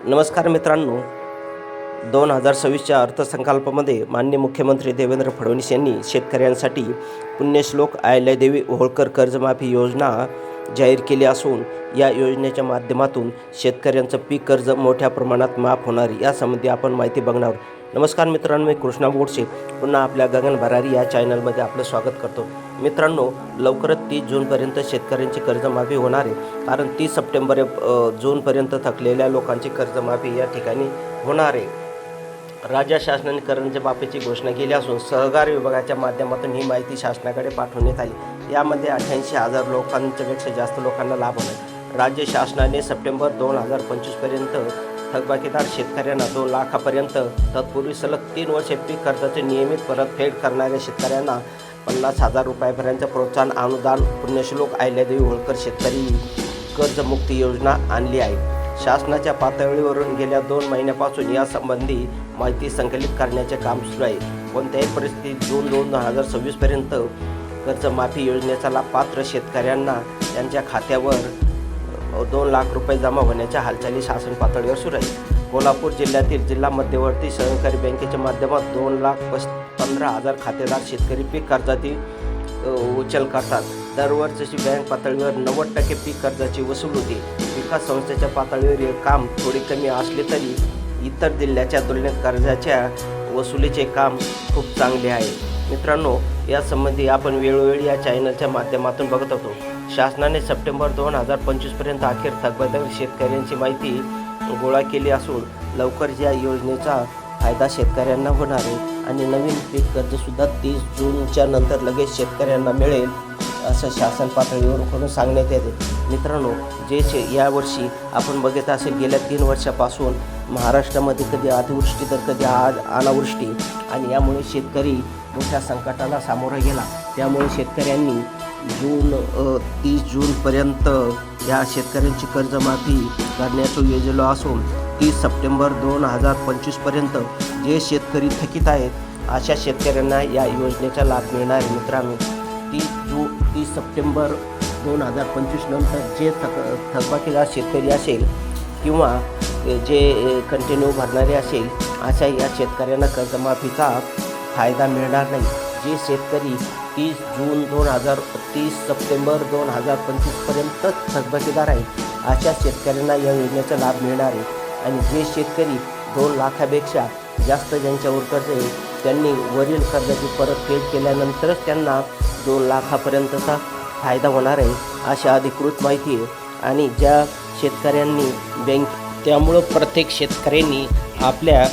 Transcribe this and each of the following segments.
नमस्कार मित्रांनो, 2026च्या अर्थसंकल्पामध्ये माननीय मुख्यमंत्री देवेंद्र फडणवीस यांनी शेतकऱ्यांसाठी पुण्यश्लोक अहिल्यादेवी होळकर कर्जमाफी योजना जाहीर केली असून या योजनेच्या माध्यमातून शेतकऱ्यांचं पीक कर्ज मोठ्या प्रमाणात माफ होणार यासंबंधी आपण माहिती बघणार आहोत. नमस्कार मित्रांनो, मी कृष्णा बोडसे पुन्हा आपल्या गगन भरारी या चॅनलमध्ये आपलं स्वागत करतो. मित्रांनो, लवकरच 30 जूनपर्यंत शेतकऱ्यांची कर्जमाफी होणार आहे. कारण 30 सप्टेंबर जूनपर्यंत थकलेल्या लोकांची कर्जमाफी या ठिकाणी होणार आहे. राज्य शासनाने कर्जमाफीची घोषणा केली असून सहकार विभागाच्या माध्यमातून ही माहिती शासनाकडे पाठवण्यात आली. यामध्ये 88,000 लोकांच्यापेक्षा जास्त लोकांना लाभ होणार. राज्य शासनाने सप्टेंबर 2025पर्यंत थकबाकीदार शेतकऱ्यांना 2 लाखापर्यंत, तत्पूर्वी सलग 3 वर्षे पीक कर्जाचे नियमित परतफेड करणाऱ्या शेतकऱ्यांना 50,000 रुपयापर्यंत प्रोत्साहन अनुदान पुण्यश्लोक अहिल्यादेवी होळकर शेतकरी कर्जमुक्ती योजना आणली आहे. शासनाच्या पातळीवरून गेल्या 2 महिन्यापासून यासंबंधी माहिती संकलित करण्याचे काम सुरू आहे. कोणत्याही परिस्थितीत जून 2026पर्यंत कर्जमाफी योजनेचा लाभ पात्र शेतकऱ्यांना त्यांच्या खात्यावर 2 लाख रुपये जमा होण्याच्या हालचाली शासन पातळीवर सुरू आहे. कोल्हापूर जिल्ह्यातील जिल्हा मध्यवर्ती सहकारी बँकेच्या माध्यमात 2,15,000 खातेदार शेतकरी पीक कर्जाची उचल करतात. दरवर्षी बँक पातळीवर 90% पीक कर्जाची वसूल होते. विकास संस्थेच्या पातळीवर हे काम थोडे कमी असले तरी इतर जिल्ह्याच्या तुलनेत कर्जाच्या वसुलीचे काम खूप चांगले आहे. मित्रांनो, यासंबंधी आपण वेळोवेळी या चॅनलच्या माध्यमातून बघत होतो. शासनाने सप्टेंबर 2025पर्यंत अखेर थकबाकीदार शेतकऱ्यांची माहिती गोळा केली असून लवकर या योजनेचा फायदा शेतकऱ्यांना होणार आहे आणि नवीन पीक कर्जसुद्धा 30 जूनच्या नंतर लगेच शेतकऱ्यांना मिळेल असं शासन पातळीवरून सांगण्यात येते. मित्रांनो, यावर्षी आपण बघत असेल गेल्या 3 वर्षापासून महाराष्ट्रामध्ये कधी अतिवृष्टी तर कधी अनावृष्टी आणि यामुळे शेतकरी मोठ्या संकटाला सामोरा गेला. त्यामुळे शेतकऱ्यांनी 30 जूनपर्यंत या शेतकऱ्यांची कर्जमाफी करण्याचं योजलं असून 30 सप्टेंबर 2025पर्यंत जे शेतकरी थकीत आहेत अशा शेतकऱ्यांना या योजनेचा लाभ मिळणार आहे. मित्रांनो, 30 सप्टेंबर 2025 नंतर जे थकबाकीदार शेतकरी असेल किंवा जे कंटिन्यू भरणारे असेल अशा या शेतकऱ्यांना कर्जमाफीचा फायदा मिळणार नाही. जे शेतकरी 30 सप्टेंबर 2025पर्यंत थकबाकीदार आहेत अशा शेतकऱ्यांना या योजनेचा लाभ मिळणार आहे. आणि जे शेतकरी 2 लाखापेक्षा जास्त ज्यांच्यावर कर्ज आहे त्यांनी वरील कर्जाची परतफेड केल्यानंतरच त्यांना 2 लाखापर्यंतचा फायदा होणार आहे अशी अधिकृत माहिती आहे. आणि ज्या शेतकऱ्यांनी त्यामुळं प्रत्येक शेतकऱ्यांनी आपल्या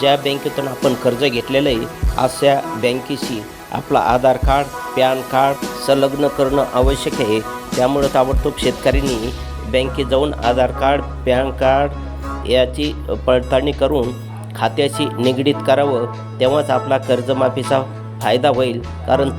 ज्या बँकेतून आपण कर्ज घेतलेलं आहे अशा बँकेशी आपला आधार कार्ड, पॅन कार्ड संलग्न करणं आवश्यक आहे. त्यामुळं ताबडतोब शेतकऱ्यांनी बँकेत जाऊन आधार कार्ड, पॅन कार्ड याची पडताळणी करून खात्याशी निगडीत करावं. तेव्हाच आपला कर्जमाफीचा फायदा होईल. कारण